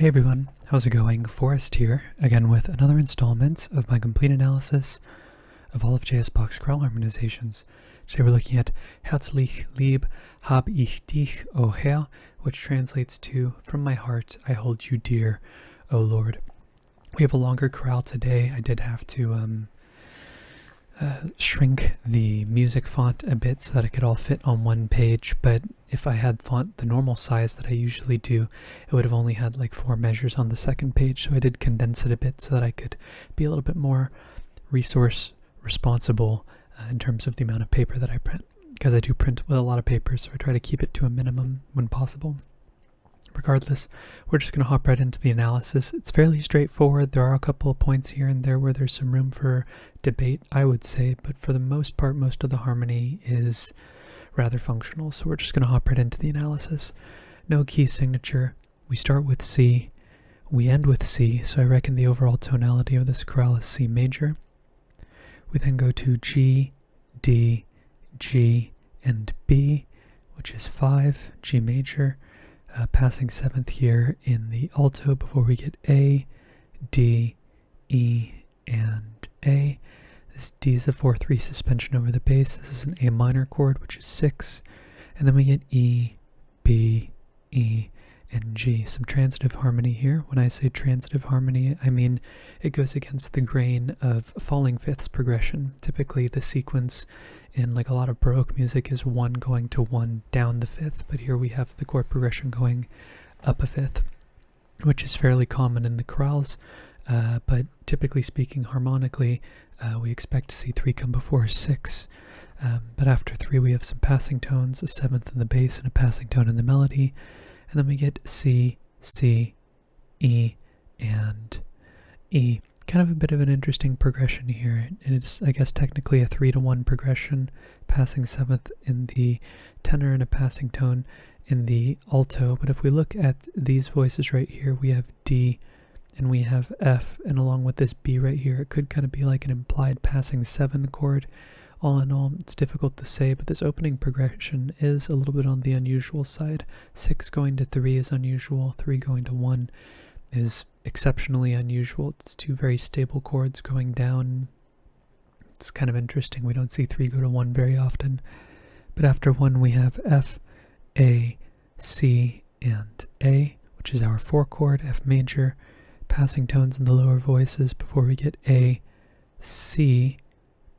Hey everyone, how's it going? Forrest here, again with another installment of my complete analysis of all of J.S. Bach's chorale harmonizations. Today we're looking at Herzlich, lieb, dich, Herr, which translates to, from my heart, I hold you dear, O Lord. We have a longer chorale today. I did have to shrink the music font a bit so that it could all fit on one page, but if I had font the normal size that I usually do, it would have only had like 4 measures on the second page, so I did condense it a bit so that I could be a little bit more resource responsible in terms of the amount of paper that I print, because I do print with a lot of paper, so I try to keep it to a minimum when possible. Regardless, we're just going to hop right into the analysis. It's fairly straightforward. There are a couple of points here and there where there's some room for debate, I would say, but for the most part, most of the harmony is rather functional, so we're just going to hop right into the analysis. No key signature. We start with C. We end with C, so I reckon the overall tonality of this chorale is C major. We then go to G, D, G, and B, which is 5, G major. Passing 7th here in the alto before we get A, D, E, and A. This D is a 4-3 suspension over the bass. This is an A minor chord, which is 6. And then we get E, B, E, and G. Some transitive harmony here. When I say transitive harmony, I mean it goes against the grain of falling fifths progression. Typically the sequence in like a lot of Baroque music is 1 going to 1 down the 5th, but here we have the chord progression going up a 5th, which is fairly common in the chorales, but typically speaking harmonically, we expect to see 3 come before 6, but after 3 we have some passing tones, a 7th in the bass and a passing tone in the melody, and then we get C, C, E, and E. Kind of a bit of an interesting progression here. It's, I guess, technically a 3-to-1 progression, passing 7th in the tenor and a passing tone in the alto. But if we look at these voices right here, we have D and we have F, and along with this B right here, it could kind of be like an implied passing 7 chord. All in all, it's difficult to say, but this opening progression is a little bit on the unusual side. 6 going to 3 is unusual, 3 going to 1 is exceptionally unusual. It's 2 very stable chords going down. It's kind of interesting. We don't see 3 go to 1 very often. But after 1 we have F, A, C, and A, which is our 4 chord, F major, passing tones in the lower voices before we get A, C,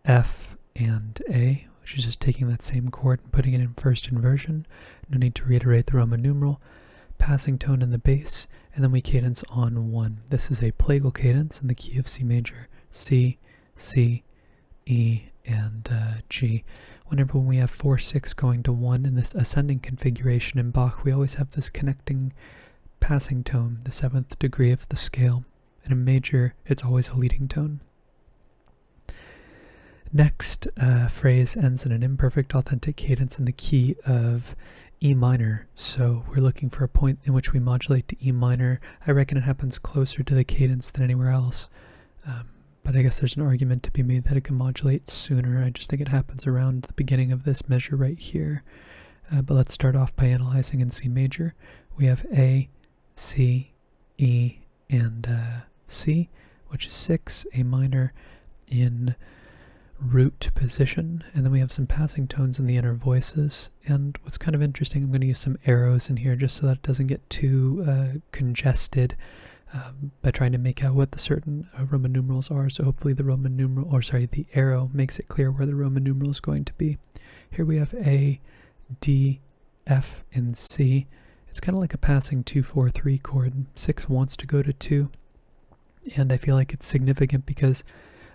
F, and A, which is just taking that same chord and putting it in first inversion. No need to reiterate the Roman numeral. Passing tone in the bass, and then we cadence on 1. This is a plagal cadence in the key of C major, C, C, E, and G. Whenever we have 4, 6 going to 1 in this ascending configuration in Bach, we always have this connecting passing tone, the 7th degree of the scale. And in major, it's always a leading tone. Next phrase ends in an imperfect authentic cadence in the key of E minor, so we're looking for a point in which we modulate to E minor. I reckon it happens closer to the cadence than anywhere else, but I guess there's an argument to be made that it can modulate sooner. I just think it happens around the beginning of this measure right here. But let's start off by analyzing in C major. We have A, C, E, and C, which is 6, A minor in root position, and then we have some passing tones in the inner voices. And what's kind of interesting, I'm going to use some arrows in here just so that it doesn't get too congested by trying to make out what the certain Roman numerals are. So hopefully the arrow makes it clear where the Roman numeral is going to be. Here we have A, D, F, and C. It's kind of like a passing 2-4-3 chord. 6 wants to go to 2, and I feel like it's significant because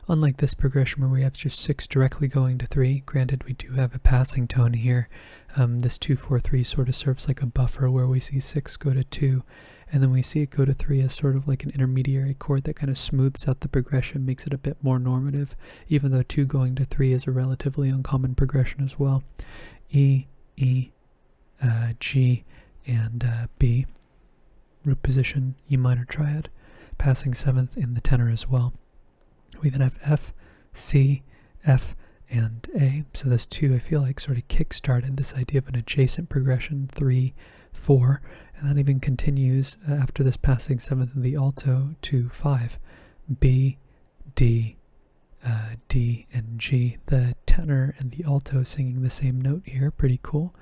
unlike this progression where we have just 6 directly going to 3, granted we do have a passing tone here, this 2-4-3 sort of serves like a buffer where we see 6 go to 2, and then we see it go to 3 as sort of like an intermediary chord that kind of smooths out the progression, makes it a bit more normative, even though 2 going to 3 is a relatively uncommon progression as well. E, E, G, and B, root position, E minor triad, passing 7th in the tenor as well. We then have F, C, F, and A. So this 2, I feel like, sort of kick-started this idea of an adjacent progression, 3, 4, and that even continues after this passing 7th in the alto to 5. B, D, D, and G. The tenor and the alto singing the same note here, pretty cool.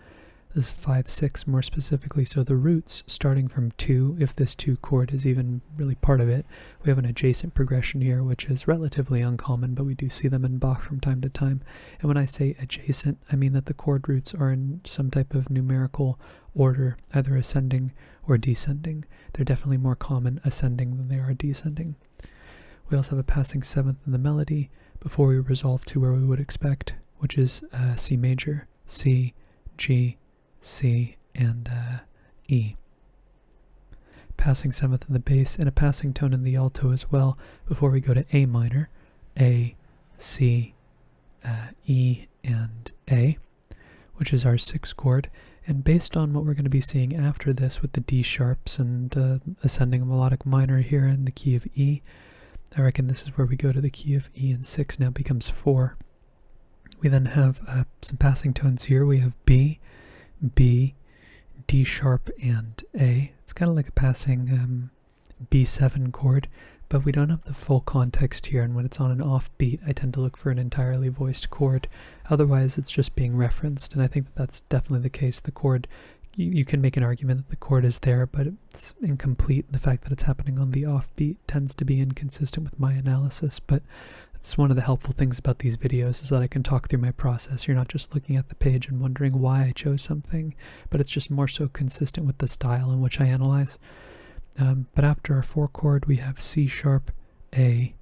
This is 5, 6 more specifically, so the roots starting from 2, if this 2 chord is even really part of it. We have an adjacent progression here, which is relatively uncommon, but we do see them in Bach from time to time. And when I say adjacent, I mean that the chord roots are in some type of numerical order, either ascending or descending. They're definitely more common ascending than they are descending. We also have a passing 7th in the melody before we resolve to where we would expect, which is C major, C, G, C, and E. Passing 7th in the bass and a passing tone in the alto as well before we go to A minor, A, C, E, and A, which is our 6th chord. And based on what we're going to be seeing after this with the D sharps and ascending a melodic minor here in the key of E, I reckon this is where we go to the key of E, and 6 now becomes 4. We then have some passing tones here. We have B, B, D sharp, and A. It's kind of like a passing B7 chord, but we don't have the full context here, and when it's on an offbeat, I tend to look for an entirely voiced chord. Otherwise, it's just being referenced, and I think that that's definitely the case. The chord, you can make an argument that the chord is there, but it's incomplete. The fact that it's happening on the offbeat tends to be inconsistent with my analysis, but it's one of the helpful things about these videos is that I can talk through my process. You're not just looking at the page and wondering why I chose something, but it's just more so consistent with the style in which I analyze. But after our 4 chord, we have C sharp, A,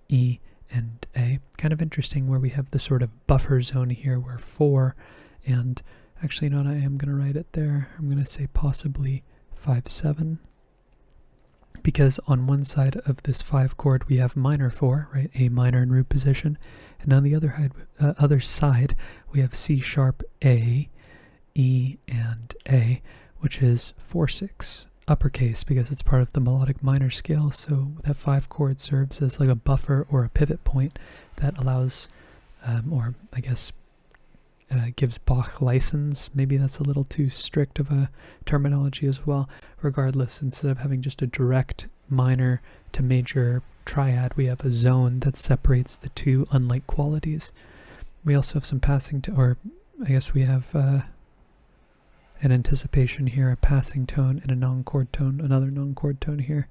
E, and A. Kind of interesting where we have the sort of buffer zone here where 4 and actually, no, I am going to write it there. I'm going to say possibly 5, 7. Because on one side of this 5 chord, we have minor 4, right? A minor in root position. And on the other side, we have C sharp, A, E, and A, which is 4, 6. Uppercase because it's part of the melodic minor scale, so that 5 chord serves as like a buffer or a pivot point that allows, or I guess gives Bach license. Maybe that's a little too strict of a terminology as well. Regardless, instead of having just a direct minor to major triad, we have a zone that separates the two unlike qualities. We also have some passing or I guess we have an anticipation here, a passing tone, and a non-chord tone, another non-chord tone here.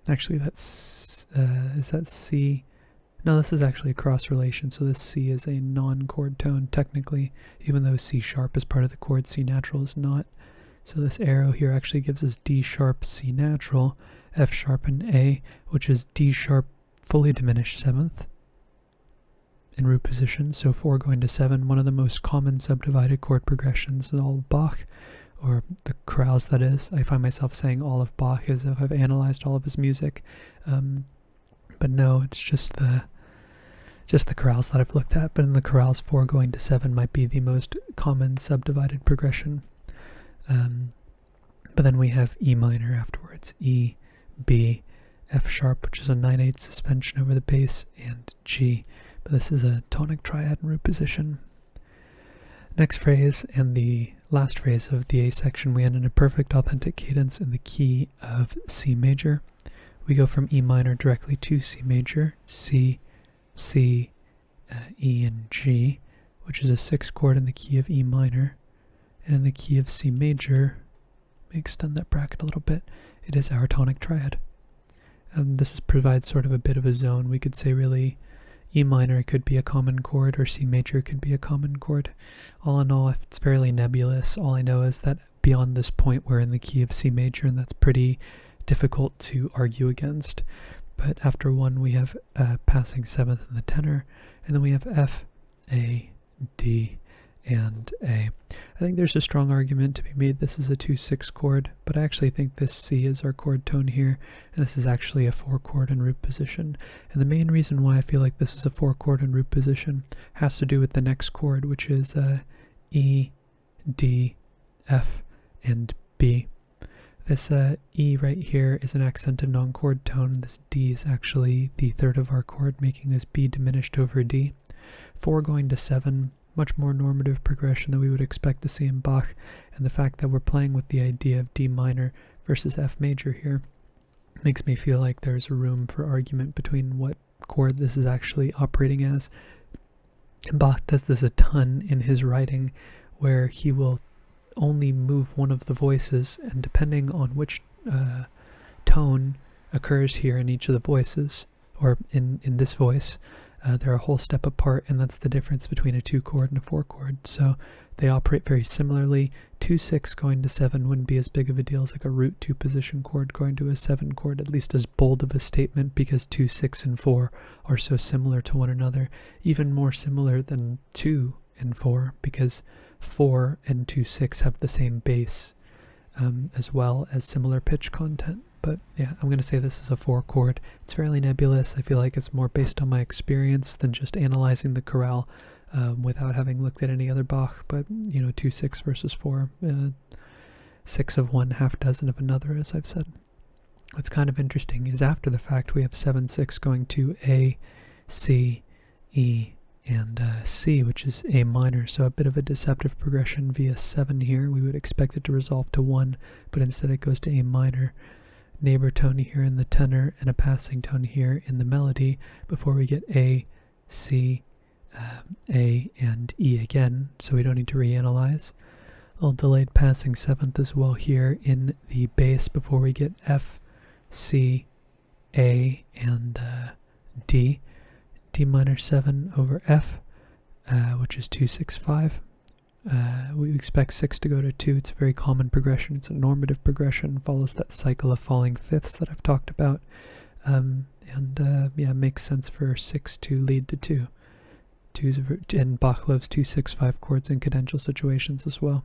Actually, that's, is that C? No, this is actually a cross relation, so this C is a non-chord tone, technically, even though C sharp is part of the chord, C natural is not. So this arrow here actually gives us D sharp, C natural, F sharp, and A, which is D sharp fully diminished 7th. In root position, so 4 going to 7, one of the most common subdivided chord progressions in all of Bach, or the chorales that is. I find myself saying all of Bach as if I've analyzed all of his music, but no, it's just the chorales that I've looked at. But in the chorales, 4 going to 7 might be the most common subdivided progression. But then we have E minor afterwards, E, B, F sharp, which is a 9/8 suspension over the bass, and G. But this is a tonic triad in root position. Next phrase and the last phrase of the A section, we end in a perfect authentic cadence in the key of C major. We go from E minor directly to C major, C, C, E, and G, which is a 6th chord in the key of E minor. And in the key of C major, let me extend that bracket a little bit, it is our tonic triad. And this provides sort of a bit of a zone. We could say really E minor could be a common chord, or C major could be a common chord. All in all, it's fairly nebulous. All I know is that beyond this point, we're in the key of C major, and that's pretty difficult to argue against. But after 1, we have passing 7th in the tenor, and then we have F, A, D, and A. I think there's a strong argument to be made this is a 2/6 chord, but I actually think this C is our chord tone here, and this is actually a 4 chord in root position. And the main reason why I feel like this is a 4 chord in root position has to do with the next chord, which is E, D, F, and B. This E right here is an accented non-chord tone. This D is actually the 3rd of our chord, making this B diminished over D. 4 going to 7, much more normative progression that we would expect to see in Bach, and the fact that we're playing with the idea of D minor versus F major here makes me feel like there's room for argument between what chord this is actually operating as. And Bach does this a ton in his writing, where he will only move one of the voices, and depending on which tone occurs here in each of the voices, or in this voice, they're a whole step apart, and that's the difference between a 2 chord and a 4 chord. So they operate very similarly. 2/6 going to 7 wouldn't be as big of a deal as like a root 2 position chord going to a 7 chord, at least as bold of a statement, because 2, 6, and 4 are so similar to one another, even more similar than 2 and 4, because 4 and 2/6 have the same bass, as well as similar pitch content. But yeah, I'm going to say this is a 4 chord. It's fairly nebulous. I feel like it's more based on my experience than just analyzing the chorale without having looked at any other Bach. But, 2/6 versus 4, 6 of one, half dozen of another, as I've said. What's kind of interesting is after the fact we have 7/6 going to A, C, E, and C, which is A minor, so a bit of a deceptive progression via 7 here. We would expect it to resolve to 1, but instead it goes to A minor. Neighbor tone here in the tenor, and a passing tone here in the melody before we get A, C, A, and E again, so we don't need to reanalyze. A little delayed passing 7th as well here in the bass before we get F, C, A, and D. D minor 7 over F, which is 2/6/5. We expect 6 to go to 2. It's a very common progression. It's a normative progression, follows that cycle of falling fifths that I've talked about. It makes sense for 6 to lead to 2. And Bach loves 2/6/5 chords in cadential situations as well.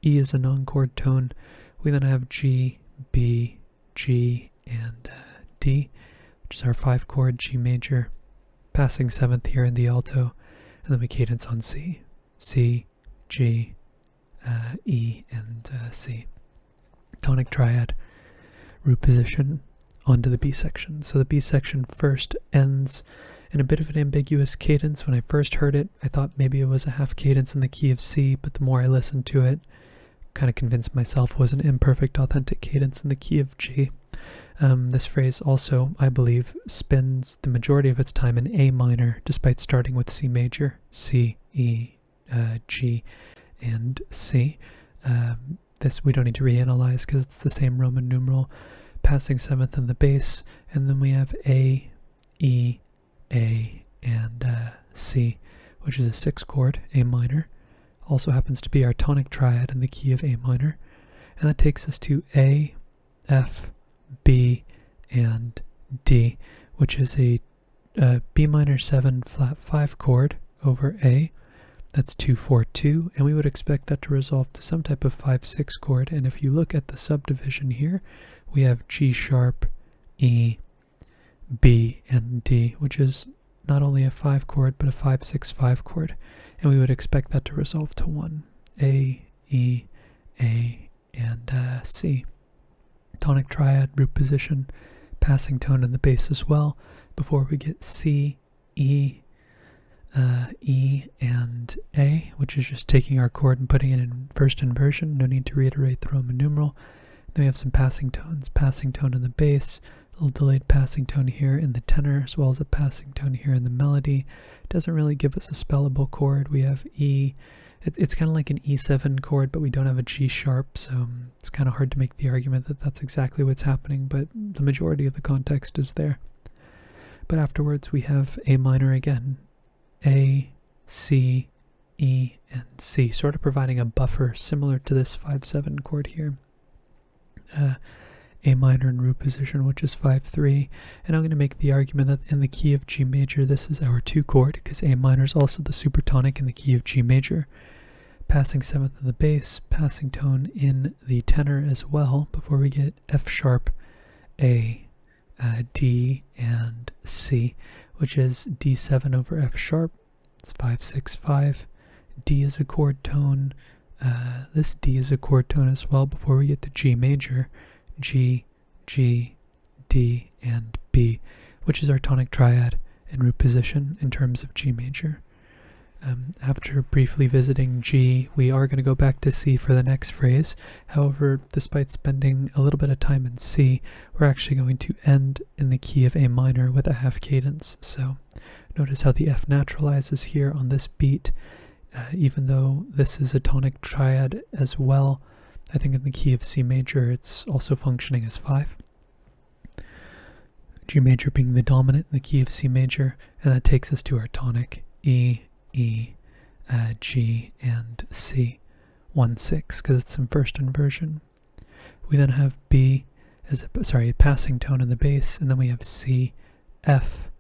E is a non-chord tone. We then have G, B, G, and D, which is our 5 chord G major. Passing 7th here in the alto, and then we cadence on C, C, G, E, and C. Tonic triad, root position, onto the B section. So the B section first ends in a bit of an ambiguous cadence. When I first heard it, I thought maybe it was a half cadence in the key of C, but the more I listened to it, kind of convinced myself it was an imperfect authentic cadence in the key of G. This phrase also, I believe, spends the majority of its time in A minor, despite starting with C major, C, E, G, and C. This we don't need to reanalyze because it's the same Roman numeral. Passing 7th in the bass, and then we have A, E, A, and C, which is a 6 chord, A minor. Also happens to be our tonic triad in the key of A minor. And that takes us to A, F, B, and D, which is a B minor 7 flat 5 chord over A. That's 2/4/2, and we would expect that to resolve to some type of 5/6 chord. And if you look at the subdivision here, we have G sharp, E, B, and D, which is not only a 5 chord, but a 5/6/5 chord. And we would expect that to resolve to 1. A, E, A, and C. Tonic triad, root position, passing tone in the bass as well, before we get C, E, E, and A, which is just taking our chord and putting it in first inversion. No need to reiterate the Roman numeral. Then we have some passing tones. Passing tone in the bass, a little delayed passing tone here in the tenor, as well as a passing tone here in the melody. Doesn't really give us a spellable chord. We have E. It's kind of like an E7 chord, but we don't have a G sharp, so it's kind of hard to make the argument that that's exactly what's happening, but the majority of the context is there. But afterwards we have A minor again. A, C, E, and C, sort of providing a buffer similar to this 5/7 chord here. A minor in root position, which is 5/3, and I'm going to make the argument that in the key of G major, this is our 2 chord, because A minor is also the supertonic in the key of G major. Passing 7th in the bass, passing tone in the tenor as well, before we get F sharp, A, D, and C, which is D7 over F sharp. It's 5/6/5. D is a chord tone. This D is a chord tone as well before we get to G major. G, G, D, and B, which is our tonic triad in root position in terms of G major. After briefly visiting G, we are going to go back to C for the next phrase. However, despite spending a little bit of time in C, we're actually going to end in the key of A minor with a half cadence. So notice how the F naturalizes here on this beat. Even though this is a tonic triad as well, I think in the key of C major it's also functioning as 5. G major being the dominant in the key of C major, and that takes us to our tonic E, G, and C. 1/6 because it's in first inversion. We then have B as a passing tone in the bass, and then we have C, F,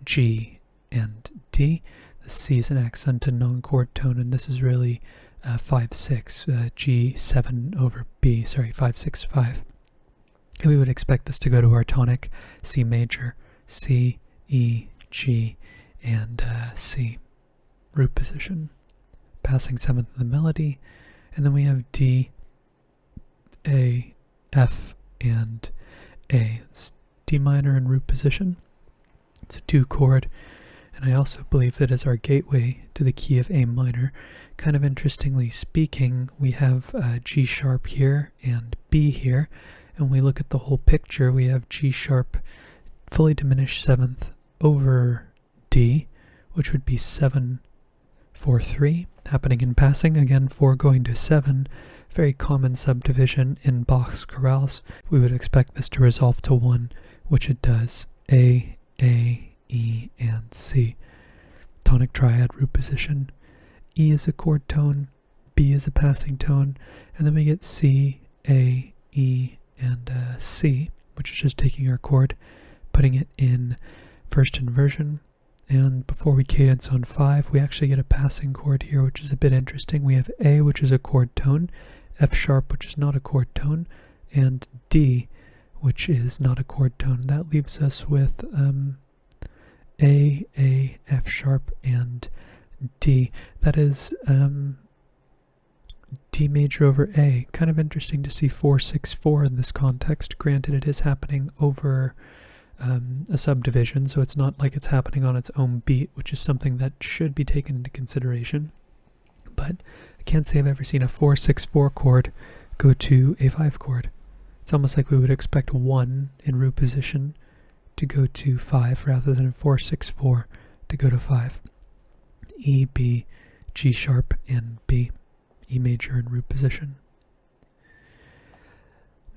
G, and D. The C is an accented non-chord tone, and this is really 5/6, G7 over B, 5/6/5. And we would expect this to go to our tonic C major, C, E, G, and C. Root position. Passing 7th of the melody, and then we have D, A, F, and A. It's D minor in root position. It's a 2 chord, and I also believe that is our gateway to the key of A minor. Kind of interestingly speaking, we have G sharp here and B here, and when we look at the whole picture, we have G sharp fully diminished 7th over D, which would be 7/4/3, happening in passing, again 4 going to 7, very common subdivision in Bach's chorales. We would expect this to resolve to 1, which it does, A, E, and C. Tonic triad root position. E is a chord tone, B is a passing tone, and then we get C, A, E, and C, which is just taking our chord, putting it in first inversion. And before we cadence on 5, we actually get a passing chord here, which is a bit interesting. We have A, which is a chord tone, F sharp, which is not a chord tone, and D, which is not a chord tone. That leaves us with A, F sharp, and D. That is D major over A. Kind of interesting to see 4/6/4 in this context. Granted, it is happening over a subdivision, so it's not like it's happening on its own beat, which is something that should be taken into consideration. But I can't say I've ever seen a 4/6/4 chord go to a 5 chord. It's almost like we would expect 1 in root position to go to 5 rather than 4/6/4 to go to 5. E, B, G sharp, and B. E major in root position.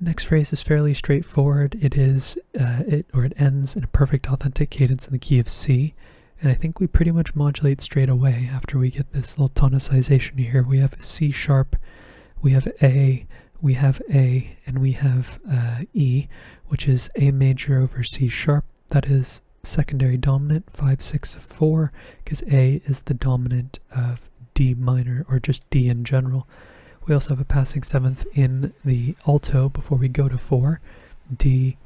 Next phrase is fairly straightforward. It is it ends in a perfect authentic cadence in the key of C, and I think we pretty much modulate straight away after we get this little tonicization here. We have C sharp, we have A, and we have E, which is A major over C sharp. That is secondary dominant, 5/6/4, because A is the dominant of D minor, or just D in general. We also have a passing 7th in the alto before we go to 4. D,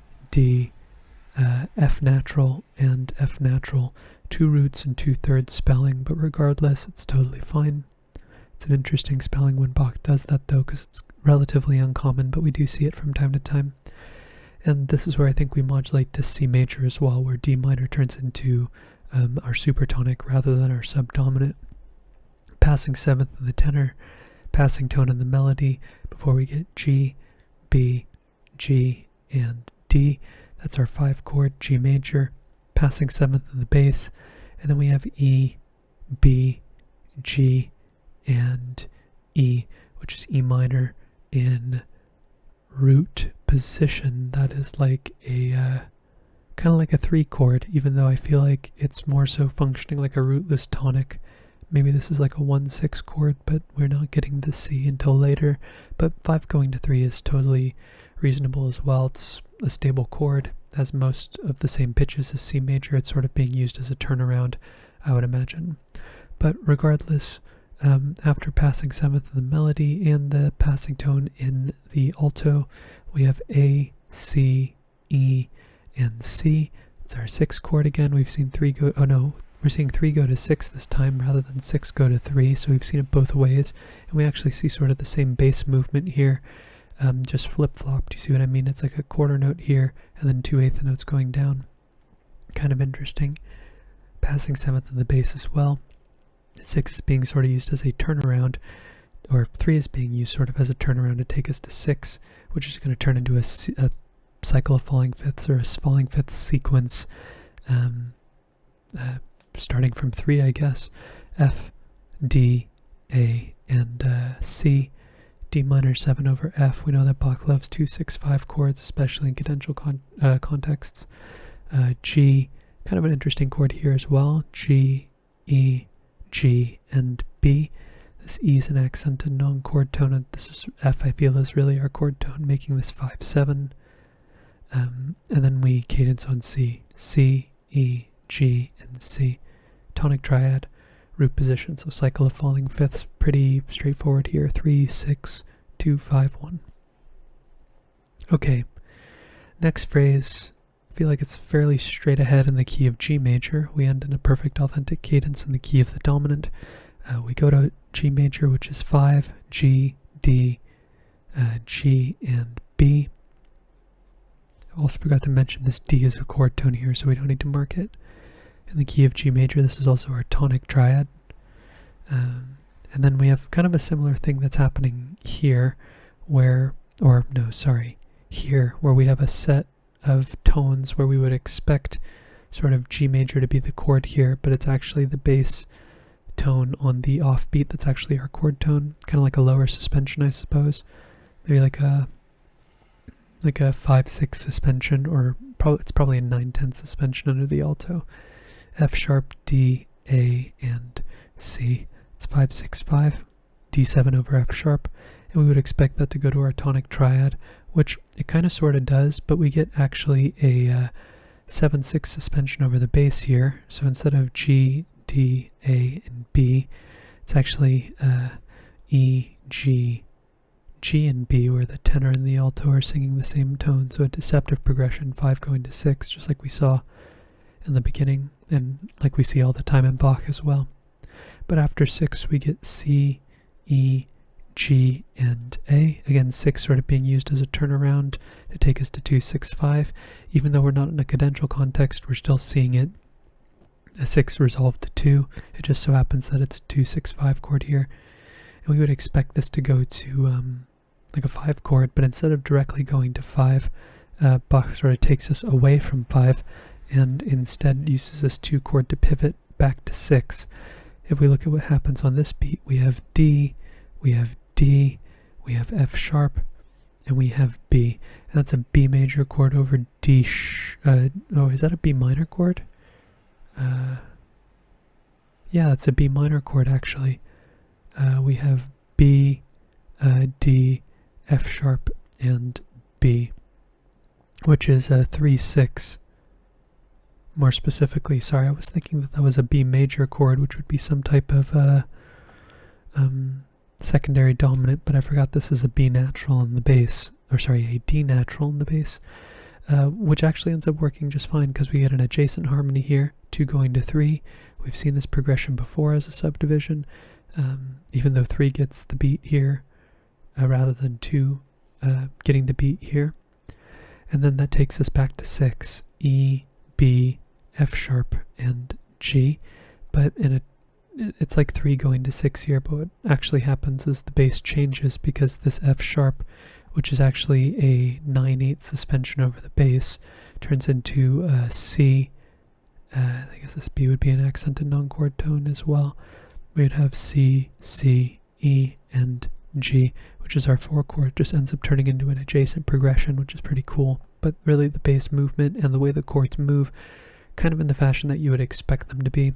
F natural, and F natural. 2 roots and 2/3 spelling, but regardless, it's totally fine. It's an interesting spelling when Bach does that, though, because it's relatively uncommon, but we do see it from time to time. And this is where I think we modulate to C major as well, where D minor turns into our supertonic rather than our subdominant. Passing 7th in the tenor, passing tone in the melody before we get G, B, G, and D. That's our 5 chord G major, passing 7th in the bass, and then we have E, B, G, and E, which is E minor in root position. That is like a kind of like a 3 chord, even though I feel like it's more so functioning like a rootless tonic. Maybe this is like a 1/6 chord, but we're not getting the C until later. But 5 going to 3 is totally reasonable as well. It's a stable chord, has most of the same pitches as C major. It's sort of being used as a turnaround, I would imagine. But regardless, after passing 7th in the melody and the passing tone in the alto, we have A, C, E, and C. It's our 6 chord again. We've seen 3 go, we're seeing 3 go to 6 this time rather than 6 go to 3, so we've seen it both ways. And we actually see sort of the same bass movement here, just flip-flopped. You see what I mean? It's like a quarter note here and then 2/8 notes going down. Kind of interesting. Passing 7th in the bass as well. 6 is being sort of used as a turnaround, or 3 is being used sort of as a turnaround to take us to 6, which is going to turn into a cycle of falling fifths, or a falling fifth sequence, starting from 3, I guess. F, D, A, and C. D minor 7 over F. We know that Bach loves 2-6-5 chords, especially in cadential contexts. G, kind of an interesting chord here as well. G, E, G, and B. This E is an accented non-chord tone, and this is F, I feel, is really our chord tone, making this 5-7. And then we cadence on C. C, E, G, and C. Tonic triad, root position, so cycle of falling fifths, pretty straightforward here. 3, 6, 2, 5, 1. Okay, next phrase, I feel like it's fairly straight ahead in the key of G major. We end in a perfect authentic cadence in the key of the dominant. We go to G major, which is 5, G, D, G, and B. I also forgot to mention this D is a chord tone here, so we don't need to mark it. In the key of G major, this is also our tonic triad. And then we have kind of a similar thing that's happening here, where we have a set of tones where we would expect sort of G major to be the chord here, but it's actually the bass tone on the offbeat that's actually our chord tone, kind of like a lower suspension, I suppose. Maybe like a 5-6 suspension, or it's probably a 9-10 suspension under the alto. F sharp, D, A, and C. It's 5-6-5, D7 over F sharp, and we would expect that to go to our tonic triad, which it kind of sort of does, but we get actually a 7-6 suspension over the bass here. So instead of G, D, A, and B, it's actually E, G, G, and B, where the tenor and the alto are singing the same tone. So a deceptive progression, 5 going to 6, just like we saw in the beginning, and like we see all the time in Bach as well. But after 6, we get C, E, G, and A. Again, 6 sort of being used as a turnaround to take us to 2-6-5. Even though we're not in a cadential context, we're still seeing it. A 6 resolved to 2. It just so happens that it's a 2-6-5 chord here. And we would expect this to go to like a 5 chord, but instead of directly going to 5, Bach sort of takes us away from 5 and instead uses this 2 chord to pivot back to 6. If we look at what happens on this beat, we have D, we have D, we have F sharp, and we have B. And that's a B major chord over D. Is that a B minor chord? Yeah, that's a B minor chord actually. We have B, D, F sharp, and B, which is a 3-6. More specifically, sorry, I was thinking that was a B major chord, which would be some type of secondary dominant, but I forgot this is a B natural in the bass, a D natural in the bass, which actually ends up working just fine because we get an adjacent harmony here, 2 going to 3. We've seen this progression before as a subdivision, even though 3 gets the beat here rather than 2 getting the beat here. And then that takes us back to 6, E, B, F sharp, and G, but it's like 3 going to 6 here, but what actually happens is the bass changes because this F sharp, which is actually a 9/8 suspension over the bass, turns into a C. I guess this B would be an accented non-chord tone as well. We would have C, C, E, and G, which is our 4 chord, just ends up turning into an adjacent progression, which is pretty cool. But really the bass movement and the way the chords move, kind of in the fashion that you would expect them to be,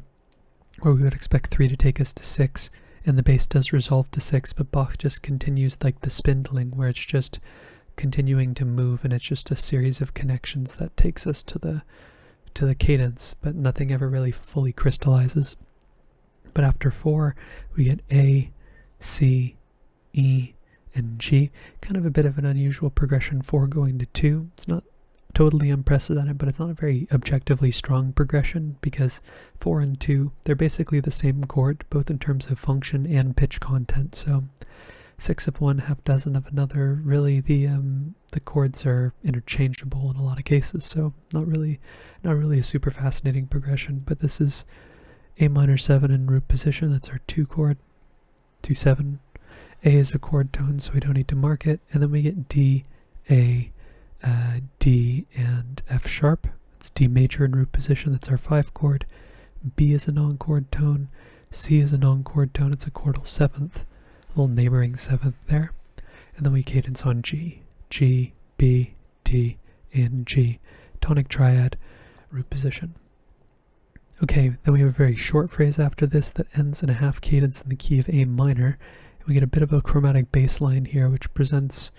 where we would expect 3 to take us to 6, and the bass does resolve to 6, but Bach just continues like the spindling, where it's just continuing to move, and it's just a series of connections that takes us to the cadence, but nothing ever really fully crystallizes. But after 4, we get A, C, E, and G. Kind of a bit of an unusual progression, 4 going to 2. It's not totally unprecedented, but it's not a very objectively strong progression because 4 and 2, they're basically the same chord, both in terms of function and pitch content. So 6 of one, half dozen of another. Really, the chords are interchangeable in a lot of cases. So not really a super fascinating progression, but this is A minor 7 in root position, that's our 2 chord, 2-7. A is a chord tone, so we don't need to mark it. And then we get D, A, D, and F sharp. It's D major in root position, that's our 5 chord. B is a non-chord tone. C is a non-chord tone, it's a chordal 7th, a little neighboring 7th there. And then we cadence on G, G, B, D, and G. Tonic triad, root position. Okay, then we have a very short phrase after this that ends in a half cadence in the key of A minor. And we get a bit of a chromatic bass line here, which presents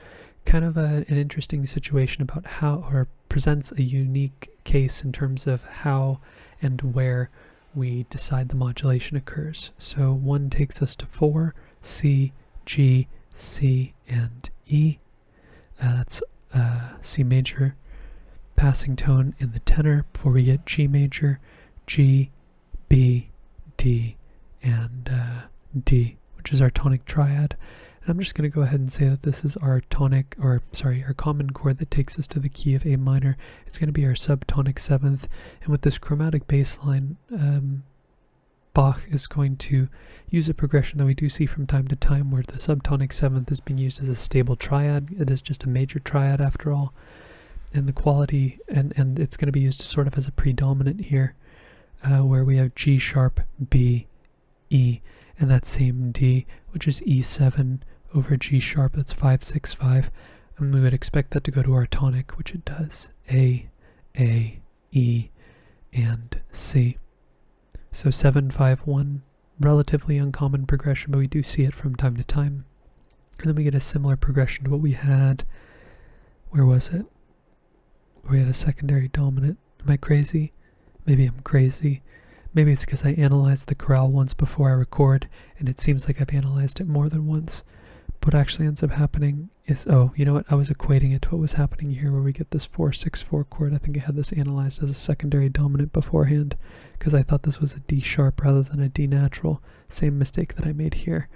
kind of an interesting situation about how, or presents a unique case in terms of how and where we decide the modulation occurs. So 1 takes us to 4, C, G, C, and E. That's C major, passing tone in the tenor before we get G major, G, B, D, and D, which is our tonic triad. And I'm just going to go ahead and say that this is our tonic, or sorry, our common chord that takes us to the key of A minor. It's going to be our subtonic 7th, and with this chromatic bass line, Bach is going to use a progression that we do see from time to time where the subtonic 7th is being used as a stable triad. It is just a major triad after all, and the quality, and it's going to be used sort of as a predominant here, where we have G sharp, B, E, and that same D, which is E7 over G sharp, that's 5-6-5, and we would expect that to go to our tonic, which it does, A, E, and C. So 7-5-1, relatively uncommon progression, but we do see it from time to time. And then we get a similar progression to what we had, where was it? We had a secondary dominant. Am I crazy? Maybe I'm crazy. Maybe it's because I analyzed the chorale once before I record, and it seems like I've analyzed it more than once. But what actually ends up happening is, oh, you know what? I was equating it to what was happening here, where we get this 4-6-4 chord. I think I had this analyzed as a secondary dominant beforehand, because I thought this was a D sharp rather than a D natural. Same mistake that I made here.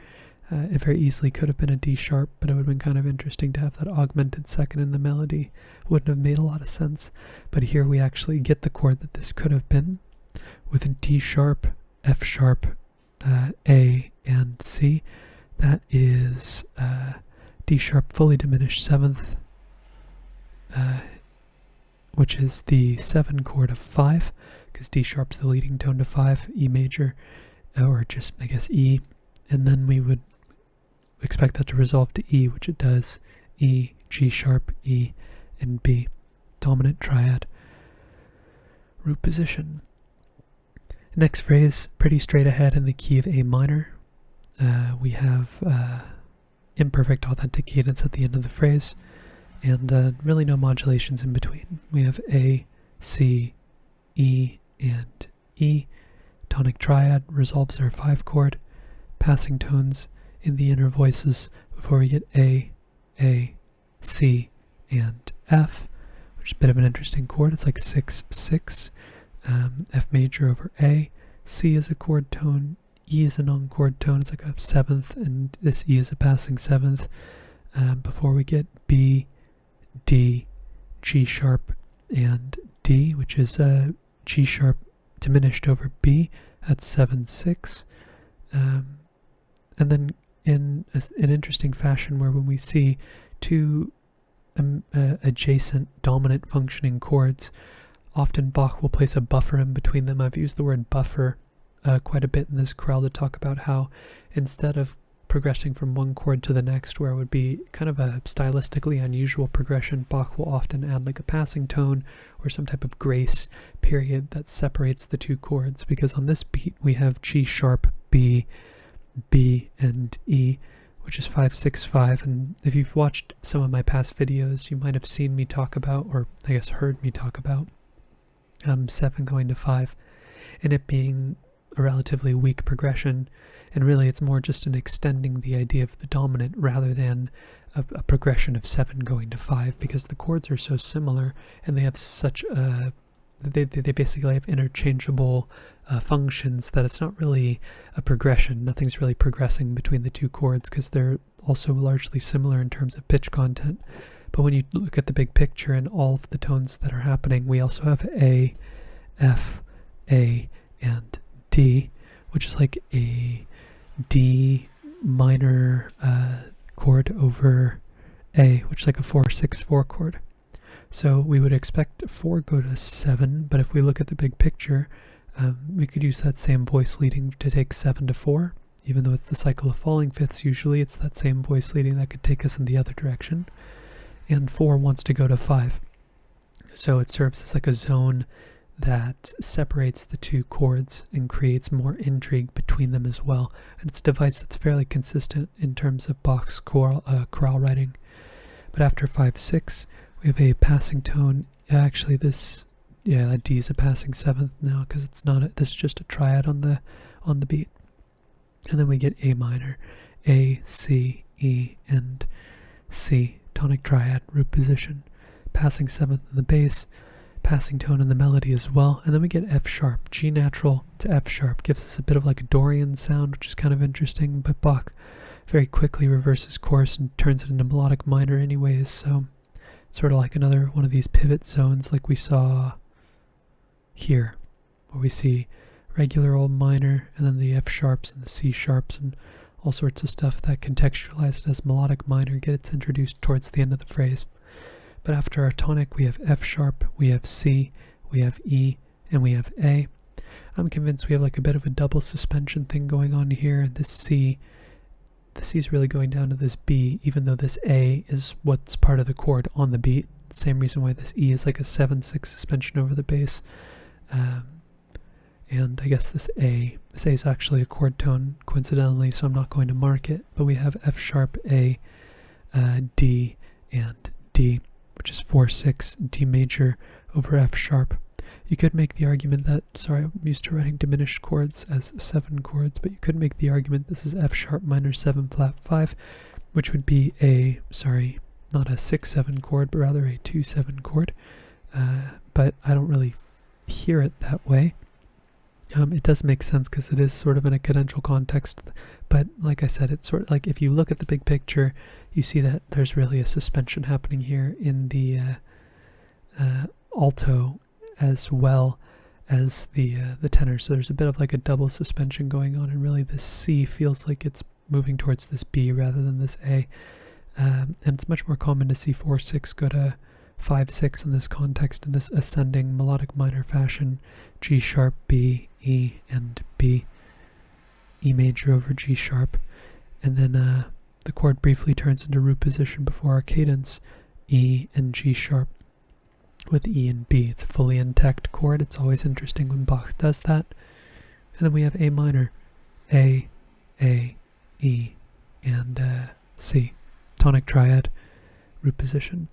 It very easily could have been a D sharp, but it would have been kind of interesting to have that augmented second in the melody. Wouldn't have made a lot of sense. But here we actually get the chord that this could have been, with a D sharp, F sharp, A, and C. That is D sharp fully diminished 7th, which is the 7 chord of 5, because D sharp's the leading tone to 5, E major, or just, I guess, E. And then we would expect that to resolve to E, which it does, E, G sharp, E, and B. Dominant triad. Root position. Next phrase, pretty straight ahead in the key of A minor. We have imperfect authentic cadence at the end of the phrase, and really no modulations in between. We have A, C, E, and E. Tonic triad resolves our 5 chord, passing tones in the inner voices before we get A, C, and F, which is a bit of an interesting chord. It's like 6-6. F major over A. C is a chord tone. E is a non-chord tone. It's like a 7th, and this E is a passing 7th. Before we get B, D, G sharp, and D, which is a G sharp diminished over B. That's 7-6. And then in an interesting fashion, where when we see two adjacent dominant functioning chords, often Bach will place a buffer in between them. I've used the word buffer quite a bit in this chorale to talk about how instead of progressing from one chord to the next, where it would be kind of a stylistically unusual progression, Bach will often add like a passing tone or some type of grace period that separates the two chords, because on this beat we have G sharp, B, and E, which is 5-6-5, and if you've watched some of my past videos, you might have seen me talk about, or I guess heard me talk about, 7 going to 5, and it being a relatively weak progression, and really it's more just an extending the idea of the dominant rather than a progression of 7 going to 5, because the chords are so similar and they have such they basically have interchangeable functions that it's not really a progression. Nothing's really progressing between the two chords because they're also largely similar in terms of pitch content. But when you look at the big picture and all of the tones that are happening, we also have A, F, A, and D, which is like a D minor chord over A, which is like a 4-6-4 chord. So we would expect 4 go to 7, but if we look at the big picture, we could use that same voice leading to take 7 to 4. Even though it's the cycle of falling fifths, usually it's that same voice leading that could take us in the other direction. And 4 wants to go to 5. So it serves as like a zone that separates the two chords and creates more intrigue between them as well. And it's a device that's fairly consistent in terms of Bach's chorale writing. But after 5-6, we have a passing tone. Actually, that D is a passing seventh now because it's not. This is just a triad on the beat. And then we get A minor, A, C, E, and C, tonic triad, root position, passing seventh in the bass, passing tone in the melody as well, and then we get F sharp, G natural to F sharp, gives us a bit of like a Dorian sound, which is kind of interesting, but Bach very quickly reverses course and turns it into melodic minor anyways, so it's sort of like another one of these pivot zones like we saw here, where we see regular old minor, and then the F sharps and the C sharps and all sorts of stuff that contextualized as melodic minor gets introduced towards the end of the phrase. But after our tonic, we have F sharp, we have C, we have E, and we have A. I'm convinced we have like a bit of a double suspension thing going on here, and this C is really going down to this B, even though this A is what's part of the chord on the beat. Same reason why this E is like a 7-6 suspension over the bass. And I guess this A is actually a chord tone, coincidentally, so I'm not going to mark it. But we have F sharp, A, D, and D, which is 4-6, D major over F sharp. You could make the argument that, sorry, I'm used to writing diminished chords as 7 chords, but you could make the argument this is F sharp minor 7 flat 5, which would be a, sorry, not a 6-7 chord, but rather a 2-7 chord. But I don't really hear it that way. It does make sense because it is sort of in a cadential context, but like I said, it's sort of like if you look at the big picture, you see that there's really a suspension happening here in the alto as well as the tenor. So there's a bit of like a double suspension going on, and really this C feels like it's moving towards this B rather than this A. And it's much more common to see 4-6 go to 5-6 in this context, in this ascending melodic minor fashion, G sharp, B, E, and B, E major over G sharp, and then the chord briefly turns into root position before our cadence, E and G sharp, with E and B. It's a fully intact chord. It's always interesting when Bach does that. And then we have A minor, A, E, and C, tonic triad, root position.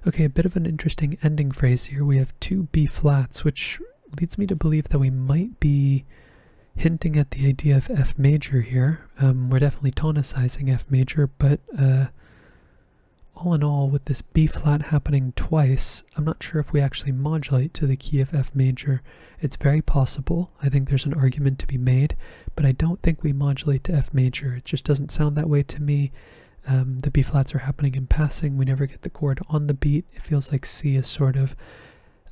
Okay, a bit of an interesting ending phrase here. We have 2 B flats, which leads me to believe that we might be hinting at the idea of F major here. We're definitely tonicizing F major, but all in all, with this B flat happening twice, I'm not sure if we actually modulate to the key of F major. It's very possible. I think there's an argument to be made, but I don't think we modulate to F major. It just doesn't sound that way to me. The B flats are happening in passing. We never get the chord on the beat. It feels like C is sort of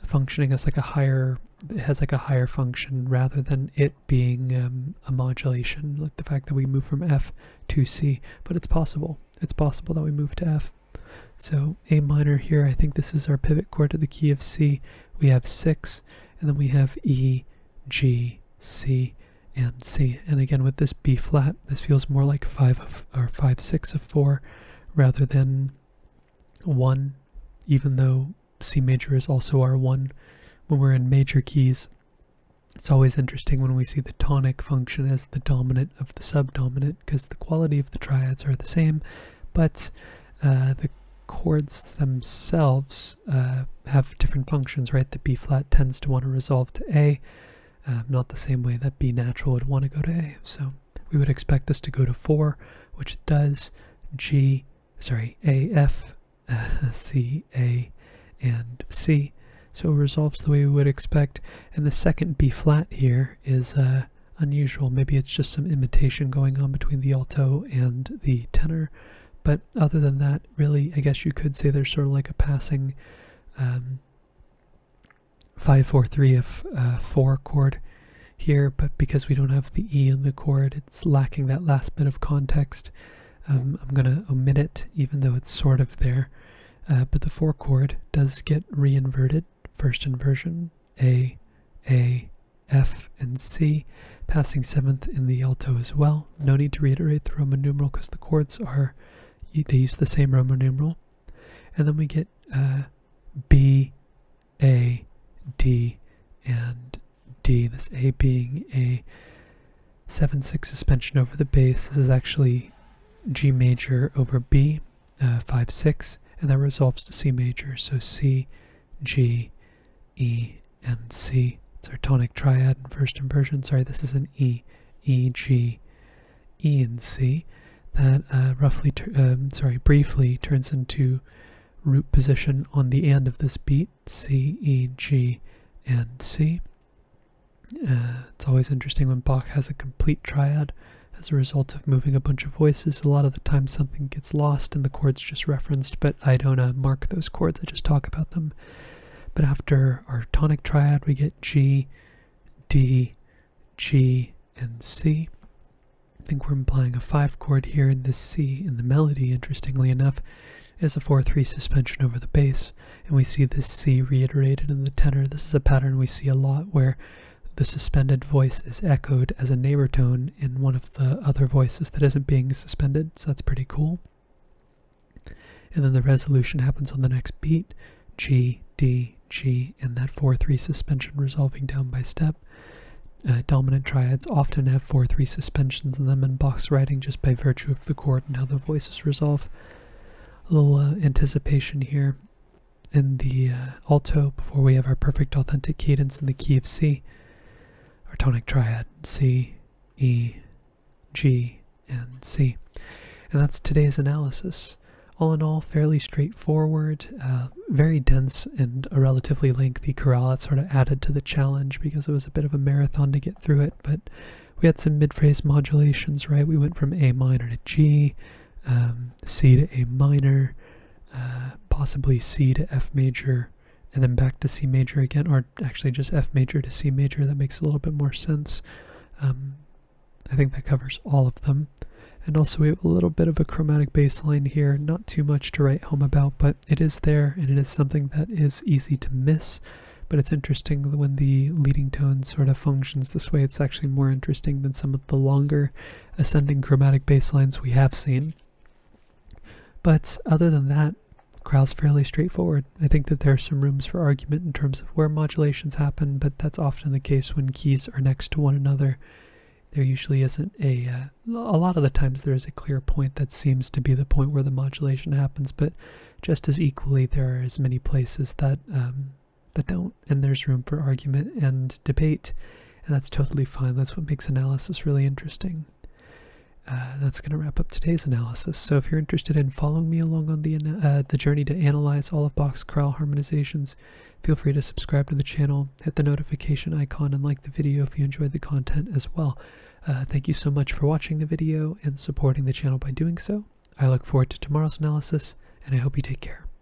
functioning as like a higher, it has like a higher function rather than it being a modulation, like the fact that we move from F to C. But it's possible. It's possible that we move to F. So A minor here, I think this is our pivot chord to the key of C. We have 6, and then we have E, G, C, and C. And again, with this B flat, this feels more like 5-6 of 4 rather than 1, even though C major is also our 1 when we're in major keys. It's always interesting when we see the tonic function as the dominant of the subdominant, because the quality of the triads are the same, but the chords themselves have different functions, right? The B flat tends to want to resolve to A, not the same way that B natural would want to go to A. So we would expect this to go to 4, which it does. A, F, C, A, and C. So it resolves the way we would expect. And the second B flat here is unusual. Maybe it's just some imitation going on between the alto and the tenor. But other than that, really, I guess you could say there's sort of like a passing 5-4-3 of 4 chord here, but because we don't have the E in the chord, it's lacking that last bit of context. I'm going to omit it, even though it's sort of there. But the 4 chord does get re-inverted. First inversion, A, F, and C, passing 7th in the alto as well. No need to reiterate the Roman numeral because the chords are, they use the same Roman numeral. And then we get B, A, D, and D, this A being a 7/6 suspension over the bass. This is actually G major over B, 5/6, and that resolves to C major. So C, G, E, and C. It's our tonic triad in first inversion. Sorry, this is an E, E, G, E, and C. That briefly turns into root position on the end of this beat, C, E, G, and C. It's always interesting when Bach has a complete triad as a result of moving a bunch of voices. A lot of the time something gets lost and the chords just referenced, but I don't mark those chords, I just talk about them. But after our tonic triad, we get G, D, G, and C. I think we're implying a 5 chord here, and this C in the melody, interestingly enough, is a 4/3 suspension over the bass, and we see this C reiterated in the tenor. This is a pattern we see a lot where the suspended voice is echoed as a neighbor tone in one of the other voices that isn't being suspended, so that's pretty cool. And then the resolution happens on the next beat, G, D, G, and that 4/3 suspension resolving down by step. Dominant triads often have 4/3 suspensions in them in Bach's writing just by virtue of the chord and how the voices resolve. A little anticipation here in the alto before we have our perfect authentic cadence in the key of C. Our tonic triad, C, E, G, and C. And that's today's analysis. All in all, fairly straightforward, very dense and a relatively lengthy chorale. It sort of added to the challenge because it was a bit of a marathon to get through it, but we had some mid-phrase modulations, right? We went from A minor to G, C to A minor, possibly C to F major, and then back to C major again, or actually just F major to C major. That makes a little bit more sense. I think that covers all of them. And also we have a little bit of a chromatic bass line here, not too much to write home about, but it is there, and it is something that is easy to miss. But it's interesting when the leading tone sort of functions this way. It's actually more interesting than some of the longer ascending chromatic bass lines we have seen. But other than that, chorale's fairly straightforward. I think that there are some rooms for argument in terms of where modulations happen, but that's often the case when keys are next to one another. There usually isn't a lot of the times there is a clear point that seems to be the point where the modulation happens, but just as equally there are as many places that don't, and there's room for argument and debate, and that's totally fine. That's what makes analysis really interesting. That's going to wrap up today's analysis. So if you're interested in following me along on the journey to analyze all of Bach's chorale harmonizations, feel free to subscribe to the channel, hit the notification icon, and like the video if you enjoyed the content as well. Thank you so much for watching the video and supporting the channel by doing so. I look forward to tomorrow's analysis, and I hope you take care.